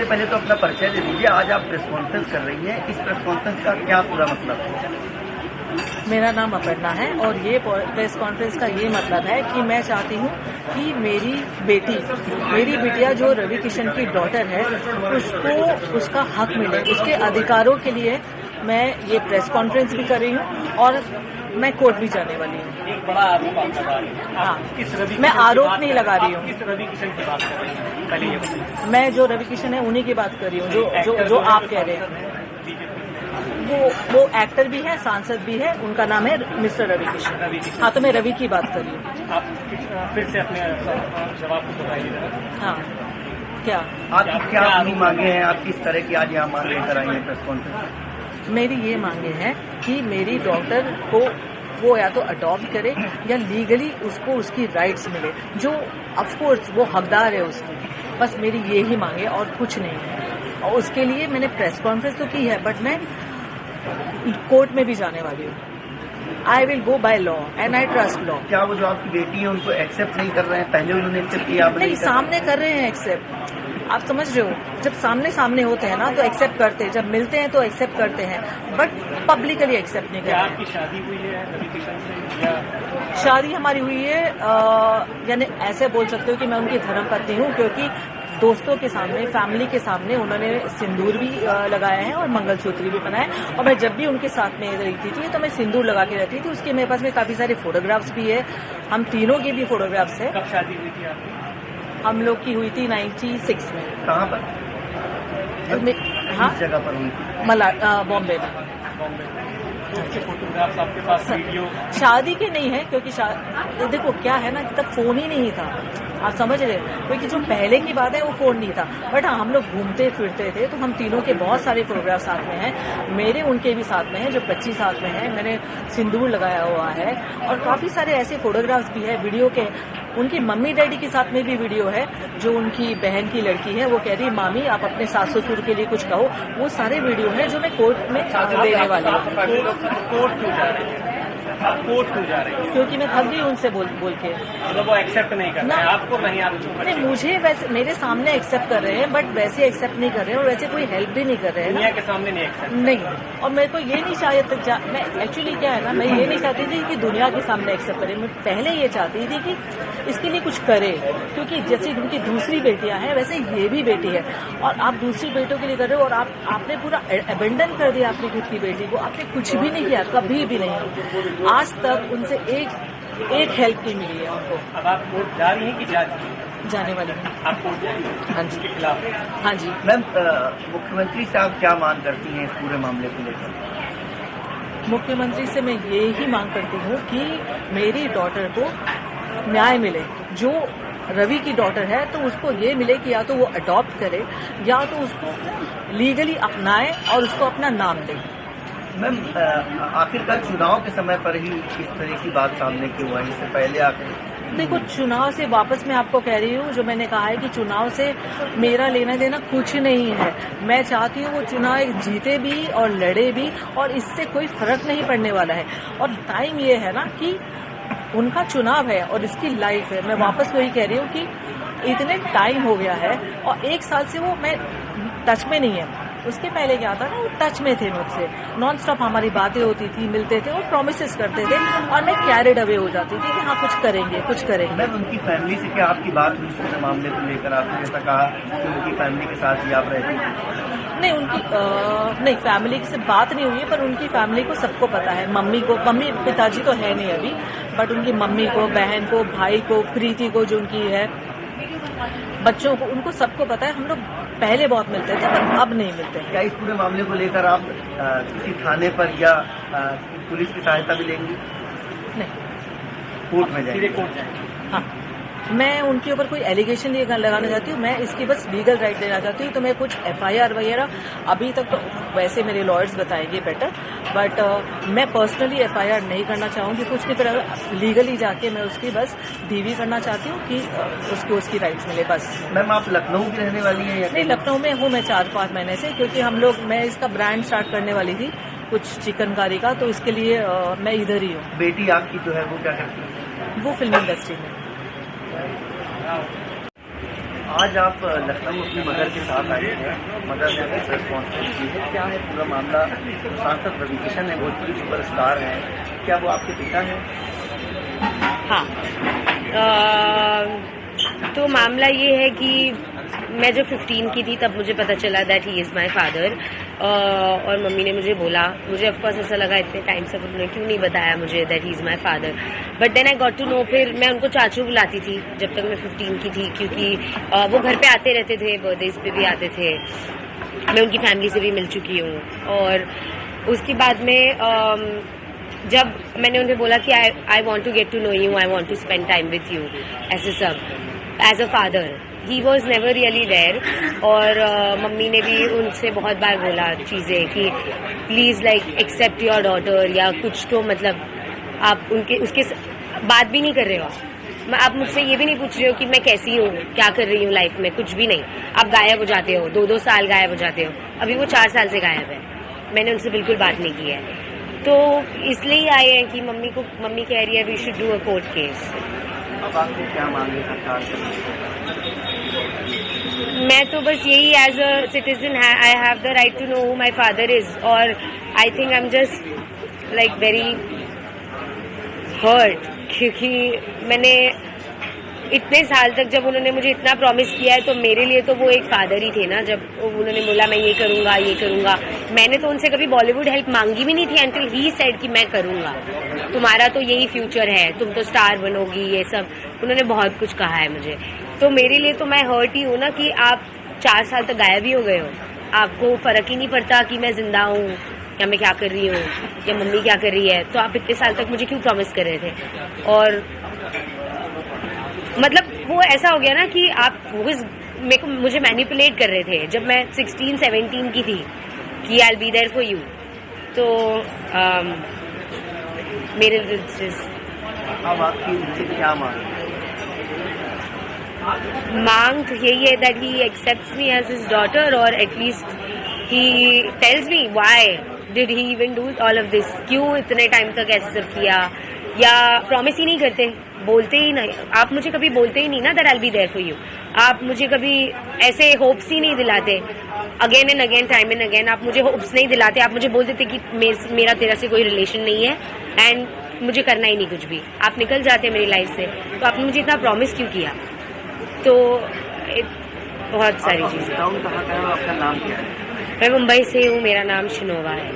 सबसे पहले तो अपना परिचय दे दीजिए। आज आप प्रेस कॉन्फ्रेंस कर रही हैं, इस प्रेस कॉन्फ्रेंस का क्या पूरा मतलब है? मेरा नाम अपर्णा है और ये प्रेस कॉन्फ्रेंस का ये मतलब है कि मैं चाहती हूँ कि मेरी बिटिया जो रवि किशन की डॉटर है उसको उसका हक मिले, उसके अधिकारों के लिए मैं ये प्रेस कॉन्फ्रेंस भी कर रही हूँ और मैं कोर्ट भी जाने वाली हूँ। एक बड़ा आरोप आप लगा रही हैं। हाँ, मैं आरोप नहीं लगा रही हूँ। किस रवि किशन की बात कर रही हैं? पहले ये बताइए। मैं जो रवि किशन है उन्हीं की बात कर रही हूँ जो आप कह रहे हैं। वो एक्टर भी है, सांसद भी है, उनका नाम है मिस्टर रवि किशन। हाँ, तो मैं रवि की बात कर रही हूँ। आप फिर से अपने जवाब को बताइए। हाँ, क्या आपकी क्या अपनी मांगे हैं? आप किस तरह की आज यहाँ मांग लेकर आई हैं प्रेस कॉन्फ्रेंस? मेरी ये मांगे हैं कि मेरी डॉटर को वो या तो अडॉप्ट करे या लीगली उसको उसकी राइट्स मिले, जो ऑफकोर्स वो हकदार है उसकी। बस मेरी ये ही मांगे और कुछ नहीं है। और उसके लिए मैंने प्रेस कॉन्फ्रेंस तो की है, बट मैं कोर्ट में भी जाने वाली हूँ। I will go by law and I trust law. क्या वो जो आपकी बेटी है उनको एक्सेप्ट नहीं कर रहे हैं? पहले उन्होंने एक्सेप्ट किया, आप नहीं, सामने कर रहे हैं एक्सेप्ट। आप समझ रहे हो, जब सामने होते हैं ना तो एक्सेप्ट करते हैं, जब मिलते हैं तो एक्सेप्ट करते हैं, बट पब्लिकली एक्सेप्ट नहीं करते। आपकी शादी हुई है रवि किशन से या? शादी हमारी हुई है, यानी ऐसे बोल सकते हो कि मैं उनकी धर्मपत्नी हूँ, क्योंकि दोस्तों के सामने, फैमिली के सामने उन्होंने सिंदूर भी लगाया है और मंगलसूत्र भी पहना है। और मैं जब भी उनके साथ में रहती थी तो मैं सिंदूर लगा के रहती थी। उसके मेरे पास में काफी सारे फोटोग्राफ्स भी है, हम तीनों के भी फोटोग्राफ्स है। कब शादी हुई थी आपकी? हम लोग की हुई थी 96 में। कहाँ पर? हाँ, किस जगह पर हुई थी? बॉम्बे में। फोटोग्राफ्स आपके पास? वीडियो? शादी के नहीं है, क्योंकि देखो क्या है ना, तब फोन ही नहीं था। आप समझ रहे हो, क्योंकि जो पहले की बात है वो फोन नहीं था। बट हाँ, हम लोग घूमते फिरते थे, तो हम तीनों के बहुत सारे फोटोग्राफ साथ में हैं। मेरे उनके भी साथ में हैं, जो 25 साथ में है। मैंने सिंदूर लगाया हुआ है और काफी सारे ऐसे फोटोग्राफ्स भी है वीडियो के। उनकी मम्मी डैडी के साथ में भी वीडियो है। जो उनकी बहन की लड़की है वो कह रही, मामी आप अपने सास ससुर के लिए कुछ कहो। वो सारे वीडियो है जो मैं कोर्ट में देने वाली हूँ। कोर्ट क्यों जा रही है? आप कोर्ट क्यों जा रही है? क्योंकि मैं थक गई उनसे बोल के। मतलब वो एक्सेप्ट नहीं कर रहे हैं आपको? नहीं, आप नहीं, मुझे वैसे मेरे सामने एक्सेप्ट कर रहे हैं, बट वैसे एक्सेप्ट नहीं कर रहे हैं और वैसे कोई हेल्प भी नहीं कर रहे हैं। दुनिया के सामने नहीं एक्सेप्ट नहीं। और मेरे को ये नहीं चाहिए, मैं एक्चुअली क्या है ना, मैं ये नहीं चाहती थी कि दुनिया के सामने एक्सेप्ट करे। मैं पहले ये चाहती थी कि इसके लिए कुछ करे, क्योंकि जैसे उनकी दूसरी बेटियां हैं वैसे ये भी बेटी है। और आप दूसरी बेटों के लिए कर रहे हो और आपने पूरा अबेंडन कर दिया अपनी खुद की बेटी को। आपने कुछ भी नहीं किया, कभी भी नहीं। आज तक उनसे एक हेल्प नहीं मिली है उनको। अब आप कोर्ट जा रही हैं कि जा रही हैं? जाने वाली हूँ। आप कोर्ट जाएंगे? हाँ जी। के खिलाफ? हाँ जी। मैम, मुख्यमंत्री से आप क्या मांग करती हैं इस पूरे मामले को लेकर? मुख्यमंत्री से मैं ये ही मांग करती हूँ कि मेरी डॉटर को न्याय मिले। जो रवि की डॉटर है तो उसको ये मिले कि या तो वो अडॉप्ट करे या तो उसको लीगली अपनाए और उसको अपना नाम दे। मैम, आखिरकार चुनाव के समय पर ही इस तरह की बात सामने क्यों आई? इससे पहले आखिर देखो, चुनाव से वापस मैं आपको कह रही हूँ, जो मैंने कहा है कि चुनाव से मेरा लेना देना कुछ नहीं है। मैं चाहती हूँ वो चुनाव जीते भी और लड़े भी, और इससे कोई फर्क नहीं पड़ने वाला है। और टाइम ये है ना कि उनका चुनाव है और इसकी लाइफ है। मैं वापस वही कह रही हूँ कि इतने टाइम हो गया है और 1 साल से वो मैं टच में नहीं है। उसके पहले क्या था ना, वो टच में थे मुझसे, नॉन स्टॉप हमारी बातें होती थी, मिलते थे और प्रॉमिसेस करते थे और मैं कैरिड अवे हो जाती थी कि हाँ कुछ करेंगे। मैम, उनकी फैमिली से क्या आपकी बात हुई इस मामले को लेकर? आपने जैसा कहा कि उनकी फैमिली के साथ ही आप रहती थी। नहीं, नहीं, फैमिली से बात नहीं हुई है, पर उनकी फैमिली को सबको पता है। मम्मी पिताजी तो है नहीं अभी, बट उनकी मम्मी को, बहन को, भाई को, प्रीति को जो उनकी है, बच्चों को, उनको सबको पता है। हम लोग पहले बहुत मिलते थे पर अब नहीं मिलते। क्या इस पूरे मामले को लेकर आप किसी थाने पर या पुलिस की सहायता भी लेंगी? नहीं, कोर्ट में जाएंगे? कोर्ट जाएंगे? हाँ, मैं उनके ऊपर कोई एलिगेशन नहीं लगाना चाहती हूँ। मैं इसकी बस लीगल राइट देना चाहती हूँ। तो मैं कुछ FIR वगैरह अभी तक तो वैसे मेरे लॉयर्स बताएंगे बेटर, बट मैं पर्सनली FIR नहीं करना चाहूँगी कुछ नहीं। पर लीगली जाके मैं उसकी बस DV करना चाहती हूँ कि उसको उसकी राइट्स मिले, बस। मैम, आप लखनऊ की रहने वाली हैं या? नहीं, लखनऊ में हूँ मैं 4-5 महीने से, क्योंकि मैं इसका ब्रांड स्टार्ट करने वाली थी कुछ चिकनकारी का, तो इसके लिए मैं इधर ही हूँ। बेटी आपकी जो है वो क्या करती है? वो फिल्म इंडस्ट्री में। आज आप लखनऊ अपनी मदर के साथ आए हैं, मदर ने कुछ रिस्पॉन्सिबिलिटी की है, क्या है पूरा मामला? सांसद रवि किशन है, भोजपुरी सुपरस्टार हैं, क्या वो आपके पिता हैं? हाँ, तो मामला ये है कि मैं जब 15 की थी तब मुझे पता चला that he is my father, और मम्मी ने मुझे बोला, मुझे ऑफकोर्स ऐसा लगा इतने टाइम से उन्होंने क्यों नहीं बताया मुझे that he is my father, but then I got to know. फिर मैं उनको चाचू बुलाती थी जब तक मैं 15 की थी, क्योंकि वो घर पे आते रहते थे, बर्थडेज पे भी आते थे, मैं उनकी फैमिली से भी मिल चुकी हूँ। और उसके बाद में जब मैंने उन्हें बोला कि I want to get to know you, I want to spend time with you ऐसे सब as a father, he was never really there. और मम्मी ने भी उनसे बहुत बार बोला चीज़ें कि please like accept your daughter, या कुछ तो मतलब आप उसके बात भी नहीं कर रहे हो, आप मुझसे ये भी नहीं पूछ रहे हो कि मैं कैसी हूँ, क्या कर रही हूँ लाइफ में, कुछ भी नहीं। आप गायब हो जाते हो, 2-2 साल गायब हो जाते हो। अभी वो 4 साल से गायब है, मैंने उनसे बिल्कुल बात नहीं की है। तो इसलिए आए हैं कि मम्मी कह रही है we should do a court case. अब आपको क्या मांगे सरकार से? मैं तो बस यही, as a citizen I have the right to know who my father is, और I think I am just like very hurt, क्योंकि मैंने इतने साल तक, जब उन्होंने मुझे इतना प्रॉमिस किया है, तो मेरे लिए तो वो एक फादर ही थे ना। जब उन्होंने बोला मैं ये करूंगा, मैंने तो उनसे कभी बॉलीवुड हेल्प मांगी भी नहीं थी अंटिल ही सेड कि मैं करूंगा, तुम्हारा तो यही फ्यूचर है, तुम तो स्टार बनोगी, ये सब उन्होंने बहुत कुछ कहा है मुझे। तो मेरे लिए तो मैं हर्ट ही हूँ ना कि आप 4 साल तक गायब ही हो गए हो, आपको फर्क ही नहीं पड़ता कि मैं जिंदा हूँ या मैं क्या कर रही हूँ या मम्मी क्या कर रही है। तो आप इतने साल तक मुझे क्यों प्रॉमिस कर रहे थे? और मतलब वो ऐसा हो गया ना कि आप मुझे मैनिपुलेट कर रहे थे जब मैं 16-17 की थी कि I will be there for you. तो मेरे अब आपकी उनसे क्या मांग तो यही है that he accepts me as his daughter, और at least he tells me why did he even do all of this, क्यों इतने टाइम तक ऐसे सब किया, या प्रॉमिस ही नहीं करते, बोलते ही नहीं। आप मुझे कभी बोलते ही नहीं ना that I will be there for you, आप मुझे कभी ऐसे होप्स ही नहीं दिलाते, again and again, time and again आप मुझे होप्स नहीं दिलाते। आप मुझे बोल देते कि मेरा तेरा से कोई रिलेशन नहीं है एंड मुझे करना ही नहीं कुछ भी, आप निकल जाते मेरी लाइफ से। तो आपने मुझे इतना प्रॉमिस क्यों किया? तो बहुत सारी चीजें। आपका नाम क्या है? मैं मुंबई से हूँ, मेरा नाम शिनोवा है।